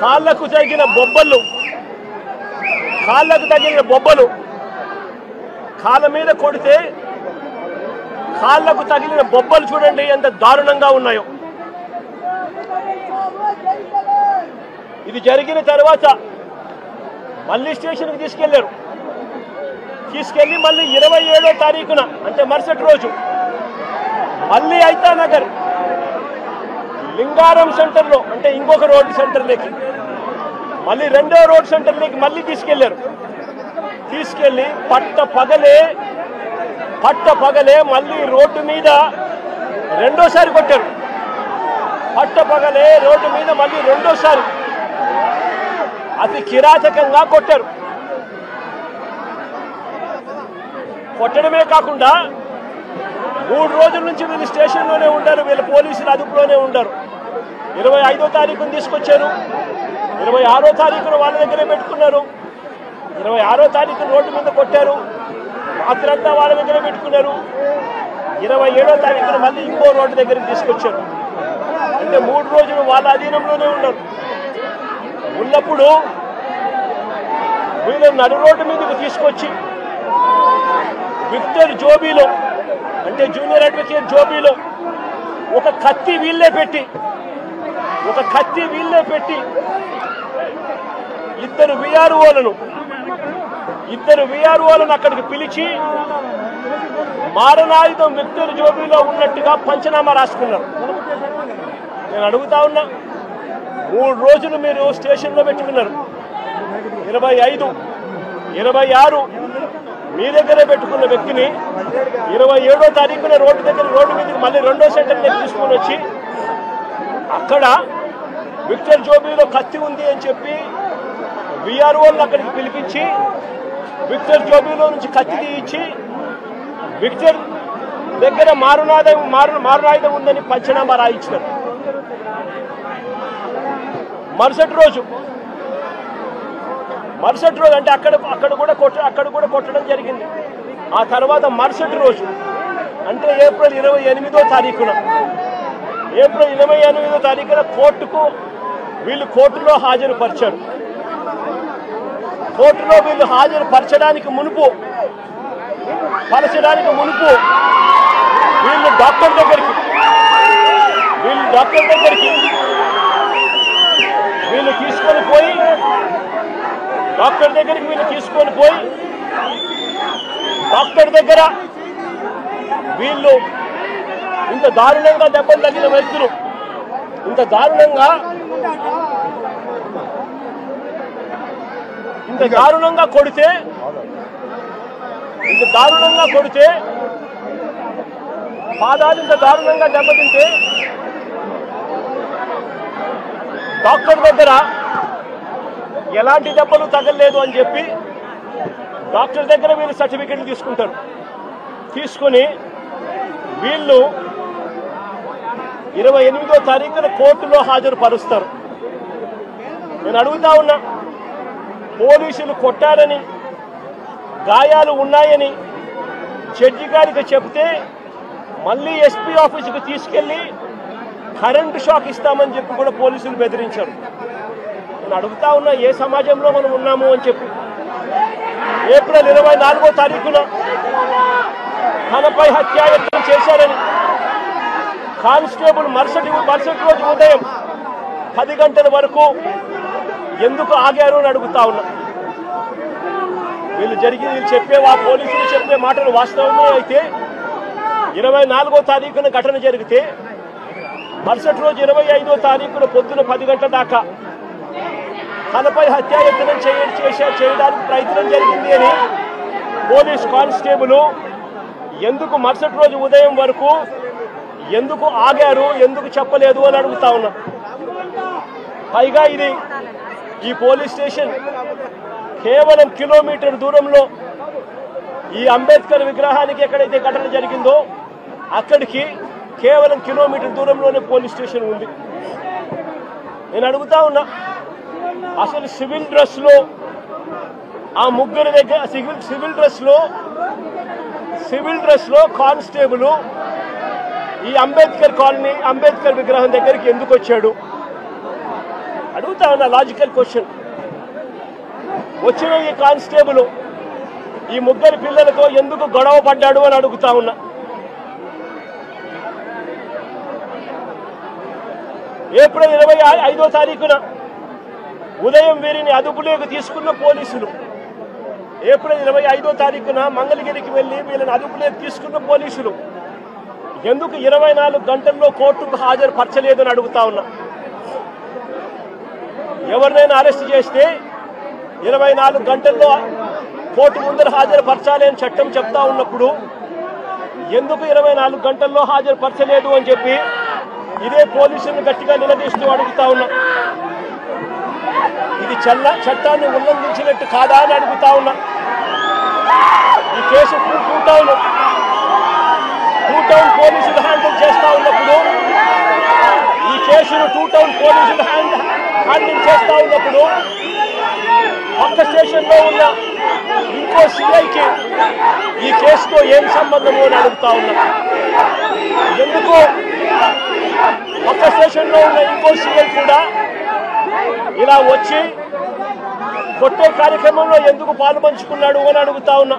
కాళ్ళకు తగిన బొబ్బలు, కాళ్ళకు తగిన బొబ్బలు కాళ్ళ మీద కొడితే కాళ్ళకు తగిలిన బొబ్బలు చూడండి ఎంత దారుణంగా ఉన్నాయో. ఇది జరిగిన తర్వాత మళ్ళీ స్టేషన్కి తీసుకెళ్లారు. తీసుకెళ్లి మళ్ళీ 27వ తారీఖున అంటే మరుసటి రోజు మళ్ళీ ఐతానగర్ లింగారం సెంటర్లో అంటే ఇంకొక రోడ్ సెంటర్లోకి మళ్ళీ 2వ రోడ్ సెంటర్లోకి మళ్ళీ తీసుకెళ్లారు. తీసుకెళ్లి పట్ట పగలే మళ్ళీ రోడ్డు మీద రెండోసారి కొట్టారు. పట్ట పగలే రోడ్డు మీద మళ్ళీ రెండోసారి అతి కిరాతకంగా కొట్టారు. కొట్టడమే కాకుండా 3 రోజుల నుంచి వీళ్ళు స్టేషన్లోనే ఉండారు. వీళ్ళ పోలీసులు అదుపులోనే ఉండారు. 25వ తారీఖున తీసుకొచ్చారు. 26వ తారీఖున వాళ్ళ దగ్గరే పెట్టుకున్నారు. 26వ తారీఖున రోడ్డు మీద కొట్టారు. రాత్రంతా వాళ్ళ దగ్గరే పెట్టుకున్నారు. 27వ తారీఖున మళ్ళీ ఇంకో రోడ్డు దగ్గరికి తీసుకొచ్చారు. అంటే 3 రోజులు వాళ్ళ అధీనంలోనే ఉన్నారు. ఉన్నప్పుడు వీళ్ళు నడు రోడ్డు మీదకి తీసుకొచ్చి విక్టర్ జోబీలో అంటే జూనియర్ అడ్వకేట్ జోబీలో ఒక కత్తి వీళ్ళే పెట్టి ఇద్దరు విఆర్ఓలను అక్కడికి పిలిచి మారణాయుధం విక్టర్ జోబీలో ఉన్నట్టుగా పంచనామా రాసుకున్నారు. నేను అడుగుతా ఉన్నా, 3 రోజులు మీరు స్టేషన్లో పెట్టుకున్నారు. 25, 26 మీ దగ్గరే పెట్టుకున్న వ్యక్తిని 27వ తారీఖున రోడ్డు మీదకి మళ్ళీ 2వ సెంటర్కి తీసుకొని వచ్చి అక్కడ విక్టర్ జోబీలో కత్తి ఉంది అని చెప్పి విఆర్ఓలను అక్కడికి పిలిపించి విక్టర్ జోబీలో నుంచి కత్తి తీయించి విక్టర్ దగ్గర మారణాయుధం ఉందని పంచనామా రాయించినారు. మరుసటి రోజు అంటే అక్కడ కూడా కొట్టడం జరిగింది. ఆ తర్వాత మరుసటి రోజు అంటే ఏప్రిల్ 28వ తారీఖున కోర్టులో హాజరుపరిచారు. కోర్టులో వీళ్ళు హాజరుపరచడానికి మునుపు వీళ్ళు డాక్టర్ దగ్గరికి తీసుకొని పోయి డాక్టర్ దగ్గర వీళ్ళు ఇంత దారుణంగా దెబ్బలు తగిన వ్యక్తులు ఇంత దారుణంగా కొడితే పాదాలు ఇంత దారుణంగా దెబ్బతింటే డాక్టర్ దగ్గర ఎలాంటి దెబ్బలు తగలలేదు అని చెప్పి డాక్టర్ దగ్గర వీళ్ళు సర్టిఫికెట్లు తీసుకుంటారు. తీసుకొని వీళ్ళు 28వ తారీఖున కోర్టులో హాజరుపరుస్తారు. నేను అడుగుతా ఉన్నా, పోలీసులు కొట్టారని గాయాలు ఉన్నాయని జడ్జి గారికి చెప్తే మళ్ళీ ఎస్పీ ఆఫీసుకు తీసుకెళ్లి కరెంటు షాక్ ఇస్తామని చెప్పి కూడా పోలీసులు బెదిరించారు. నేను అడుగుతా ఉన్నా, ఏ సమాజంలో మనం ఉన్నాము అని చెప్పి. ఏప్రిల్ 24వ తారీఖున తనపై హత్యాయత్నం చేశారని కానిస్టేబుల్ మరుసటి రోజు ఉదయం 10 గంటల వరకు ఎందుకు ఆగారు అని అడుగుతా ఉన్నా. వీళ్ళు పోలీసులు చెప్పే మాటలు వాస్తవమే అయితే 24వ తారీఖున ఘటన జరిగితే మరుసటి రోజు 25వ తారీఖున పొద్దున 10 గంటల దాకా తనపై హత్యాయత్నం చేయడానికి ప్రయత్నం జరిగింది అని పోలీస్ కానిస్టేబుల్ ఎందుకు మరుసటి రోజు ఉదయం వరకు ఎందుకు ఆగారు, ఎందుకు చెప్పలేదు అని అడుగుతా ఉన్నా. పైగా ఈ పోలీస్ స్టేషన్ కేవలం కిలోమీటర్ దూరంలో ఈ అంబేద్కర్ విగ్రహానికి ఎక్కడైతే ఘటన జరిగిందో అక్కడికి కేవలం కిలోమీటర్ దూరంలోనే పోలీస్ స్టేషన్ ఉంది. నేను అడుగుతా ఉన్నా, అసలు సివిల్ డ్రెస్ లో ఆ ముగ్గురు దగ్గర సివిల్ డ్రెస్ లో కానిస్టేబుల్ ఈ అంబేద్కర్ కాలనీ అంబేద్కర్ విగ్రహం దగ్గరికి ఎందుకు వచ్చాడు అడుగుతా ఉన్నా లాజికల్ క్వశ్చన్. వచ్చిన ఈ కానిస్టేబుల్ ఈ ముగ్గురు పిల్లలతో ఎందుకు గొడవ పడ్డాడు అని అడుగుతా ఉన్నా. ఏప్రిల్ 25వ తారీఖున ఉదయం వీరిని అదుపులోకి తీసుకున్న పోలీసులు, ఏప్రిల్ 25వ తారీఖున మంగళగిరికి వెళ్లి వీళ్ళని అదుపులోకి తీసుకున్న పోలీసులు ఎందుకు 24 గంటల్లో కోర్టుకు హాజరుపరచలేదని అడుగుతా ఉన్నా. ఎవరినైనా అరెస్ట్ చేస్తే 24 గంటల్లో కోర్టు ముందర హాజరుపరచాలి అని చట్టం చెప్తా ఉన్నప్పుడు ఎందుకు 24 గంటల్లో హాజరుపరచలేదు అని చెప్పి ఇదే పోలీసులను గట్టిగా నిలదీస్తూ అడుగుతా ఉన్నా. ఇది చట్టాన్ని ఉల్లంఘించినట్టు కాదా అని అడుగుతా ఉన్నా. ఈ కేసు టూ టౌన్ పోలీసులు హ్యాండిల్ చేస్తా ఉన్నప్పుడు, ఈ కేసును టూ టౌన్ పోలీసులు హ్యాండిల్ చేస్తా ఉన్నప్పుడు పక్క స్టేషన్లో ఉన్న ఇంకో సిఐకి ఈ కేసుతో ఏం సంబంధము అని అడుగుతా ఉన్నా. ఎందుకు పక్క స్టేషన్లో ఉన్న ఇంకో సిఐ కూడా ఇలా వచ్చి కొట్టే కార్యక్రమంలో ఎందుకు పాలు పంచుకున్నాడు అని అడుగుతా ఉన్నా.